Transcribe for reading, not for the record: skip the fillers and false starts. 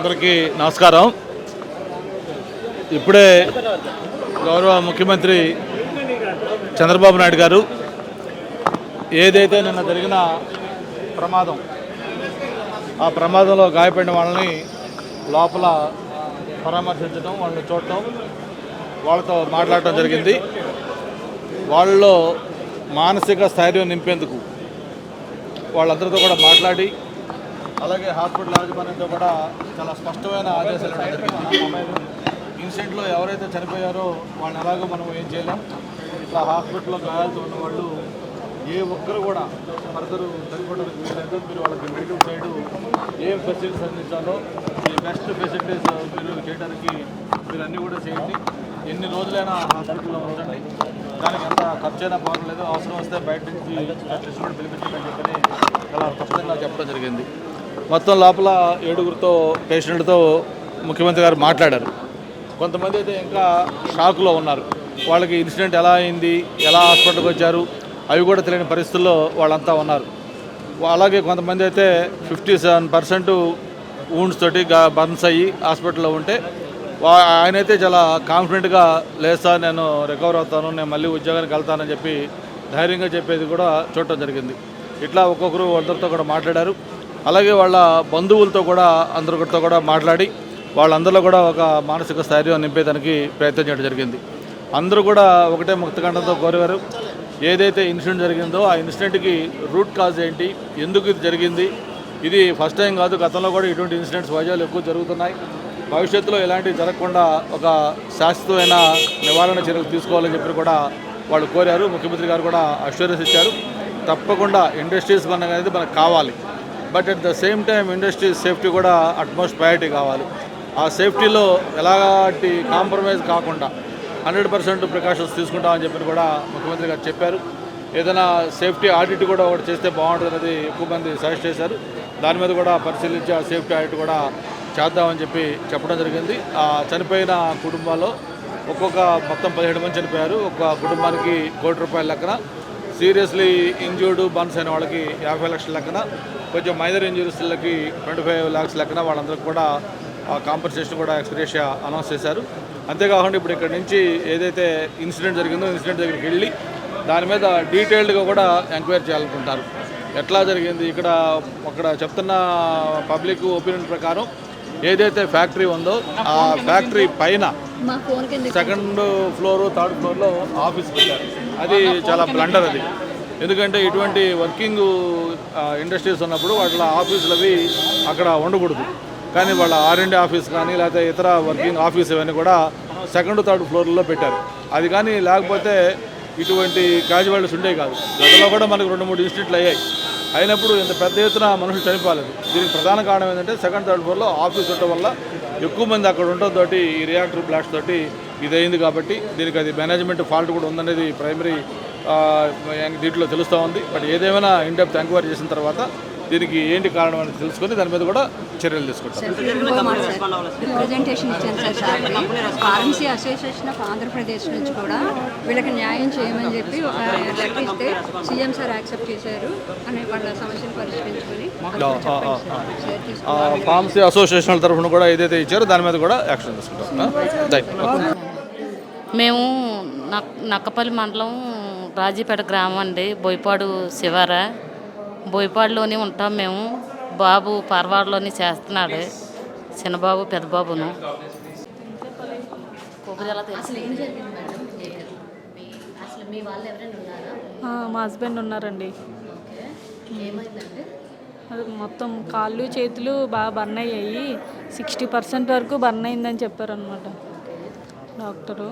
అందరికీ నమస్కారం. ఇప్పుడే గౌరవ ముఖ్యమంత్రి చంద్రబాబు నాయుడు గారు ఏదైతే నిన్న జరిగిన ప్రమాదం, ఆ ప్రమాదంలో గాయపడిన వాళ్ళని లోపల పరామర్శించడం, వాళ్ళని చూడటం, వాళ్ళతో మాట్లాడటం జరిగింది. వాళ్ళలో మానసిక స్థైర్యం నింపేందుకు వాళ్ళందరితో కూడా మాట్లాడి, అలాగే హాస్పిటల్ యాజమాన్యంతో కూడా చాలా స్పష్టమైన ఆదేశాలు జరిగింది. ఇన్సిడెంట్లో ఎవరైతే చనిపోయారో వాళ్ళని ఎలాగో మనం ఏం చేయలేం. ఇట్లా హాస్పిటల్లో గాయాలతో ఉన్న వాళ్ళు ఏ ఒక్కరు కూడా ఫర్దరు చనిపోవడానికి వీలలేదు. మీరు వాళ్ళకి నెగిటివ్ సైడ్ ఏం ఫెసిలిటీస్ అందించాలో ఈ బెస్ట్ ఫెసిలిటీస్ మీరు చేయడానికి మీరు అన్నీ కూడా చేయండి. ఎన్ని రోజులైనా హాస్పిటల్లో ఉంచండి, దానికి ఎంత ఖర్చు అయినా పర్వాలేదు, అవసరం వస్తే బయట నుంచి స్పెషలిస్ట్ కూడా పిలిపించమని చెప్పని చాలా స్పష్టంగా చెప్పడం జరిగింది. మొత్తం లోపల 7గురితో పేషెంట్లతో ముఖ్యమంత్రి గారు మాట్లాడారు. కొంతమంది అయితే ఇంకా షాక్లో ఉన్నారు. వాళ్ళకి ఇన్సిడెంట్ ఎలా అయింది, ఎలా హాస్పిటల్కి వచ్చారు అవి కూడా తెలియని పరిస్థితుల్లో వాళ్ళంతా ఉన్నారు. అలాగే కొంతమంది అయితే 57% వూండ్స్ తోటి బర్న్స్ అయ్యి హాస్పిటల్లో ఉంటే ఆయనైతే చాలా కాన్ఫిడెంట్గా లేదు సార్, నేను రికవర్ అవుతాను, నేను మళ్ళీ ఉద్యోగానికి వెళ్తానని చెప్పి ధైర్యంగా చెప్పేది కూడా చూడటం జరిగింది. ఇట్లా ఒక్కొక్కరు అందరితో కూడా మాట్లాడారు. అలాగే వాళ్ళ బంధువులతో కూడా అందరితో కూడా మాట్లాడి వాళ్ళందరిలో కూడా ఒక మానసిక స్థైర్యం నింపేదానికి ప్రయత్నం చేయడం జరిగింది. అందరూ కూడా ఒకటే ముక్తకంఠంతో కోరారు, ఏదైతే ఇన్సిడెంట్ జరిగిందో ఆ ఇన్సిడెంట్కి రూట్ కాజ్ ఏంటి, ఎందుకు ఇది జరిగింది, ఇది ఫస్ట్ టైం కాదు, గతంలో కూడా ఇటువంటి ఇన్సిడెంట్స్ వైజాగ్లో ఎక్కువ జరుగుతున్నాయి, భవిష్యత్తులో ఇలాంటివి జరగకుండా ఒక శాశ్వతమైన నివారణ చర్యలు తీసుకోవాలని చెప్పి కూడా వాళ్ళు కోరారు. ముఖ్యమంత్రి గారు కూడా అష్యూరెన్స్ ఇచ్చారు, తప్పకుండా ఇండస్ట్రీస్ అనేది మనకు కావాలి, but at the same time industries safety కూడా అట్మోస్ట్ ప్రయారిటీ కావాలి. ఆ సేఫ్టీలో ఎలాంటి కాంప్రమైజ్ కాకుండా 100% ప్రికాషన్స్ తీసుకుంటామని చెప్పి కూడా ముఖ్యమంత్రి గారు చెప్పారు. ఏదైనా సేఫ్టీ ఆడిట్ కూడా ఒకటి చేస్తే బాగుంటుంది అనేది ఎక్కువ మంది సజెస్ట్ చేశారు. దాని మీద కూడా పరిశీలించి ఆ సేఫ్టీ ఆడిట్ కూడా చేద్దామని చెప్పి చెప్పడం జరిగింది. ఆ చనిపోయిన కుటుంబాల్లో మొత్తం 17 మంది చనిపోయారు. ఒక కుటుంబానికి ₹1,00,00,000 లెక్కన, సీరియస్లీ ఇంజ్యూర్డ్ బర్న్స్ అయిన వాళ్ళకి 50 లక్షల లెక్కన, కొంచెం మైనర్ ఇంజురీస్లకి 25 lakhs లెక్కన వాళ్ళందరికీ కూడా కాంపన్సేషన్ కూడా ఎక్స్గ్రేషియా అనౌన్స్ చేశారు. అంతేకాకుండా ఇప్పుడు ఇక్కడ నుంచి ఏదైతే ఇన్సిడెంట్ జరిగిందో ఇన్సిడెంట్ దగ్గరికి వెళ్ళి దాని మీద డీటెయిల్డ్గా కూడా ఎంక్వైరీ చేయాలనుకుంటారు. ఎట్లా జరిగింది, అక్కడ చెప్తున్న పబ్లిక్ ఒపీనియన్ ప్రకారం ఏదైతే ఫ్యాక్టరీ ఉందో ఆ ఫ్యాక్టరీ పైన 2nd ఫ్లోర్ 3rd ఫ్లోర్లో ఆఫీస్ పెట్టారు. అది చాలా బ్లండర్ అది. ఎందుకంటే ఇటువంటి వర్కింగ్ ఇండస్ట్రీస్ ఉన్నప్పుడు వాళ్ళ ఆఫీసులు అవి అక్కడ ఉండకూడదు, కానీ వాళ్ళ R&D ఆఫీస్ కానీ లేకపోతే ఇతర వర్కింగ్ ఆఫీస్ ఇవన్నీ కూడా 2nd 3rd ఫ్లోర్లో పెట్టారు. అది కానీ లేకపోతే ఇటువంటి క్యాజువాలిటీస్ ఉండేవి కాదు. గతంలో కూడా మనకు 2-3 ఇన్సిడెంట్లు అయ్యాయి. అయినప్పుడు ఇంత పెద్ద ఎత్తున మనుషులు చనిపోలేదు. దీనికి ప్రధాన కారణం ఏంటంటే 2nd 3rd ఫ్లోర్లో ఆఫీస్ ఉండటం వల్ల ఎక్కువ మంది అక్కడ ఉండటం తోటి ఈ రియాక్టర్ బ్లాస్ట్ తోటి ఇదైంది. కాబట్టి దీనికి అది మేనేజ్మెంట్ ఫాల్ట్ కూడా ఉందనేది ప్రైమరీ దీంట్లో తెలుస్తూ ఉంది. బట్ ఏదేమైనా ఇన్డెప్త్ ఎంక్వైరీ చేసిన తర్వాత దీనికి ఏంటి కారణం అని తెలుసుకొని దాని మీద కూడా చర్యలు తీసుకుంటాం. రిప్రజెంటేషన్ ఇచ్చాను sir. Pharmacy association of Andhra Pradesh నుంచి కూడా వీళ్ళకి న్యాయం చేయమని చెప్పి లెటర్ ఇస్తే సీఎం సార్ యాక్సెప్ట్ చేశారు అని వాళ్ళ సమస్యను పరిష్కరించుకొని ఫార్మసీ అసోసియేషన్ తరఫున కూడా ఏదైతే ఇచ్చారో దాని మీద కూడా యాక్షన్ తీసుకుంటాం. మేము నక్కపల్లి మండలం రాజీపేట గ్రామం అండి, బోయపాడు శివార, బోయపాడులోనే ఉంటాం మేము. బాబు పర్వాడలోని చేస్తున్నాడు, చిన్నబాబు పెద్దబాబును. మా హస్బెండ్ ఉన్నారండి. అది మొత్తం కాళ్ళు చేతులు బాగా బర్న్ అయ్యాయి, 60% వరకు బర్న్ అయిందని చెప్పారనమాట డాక్టరు.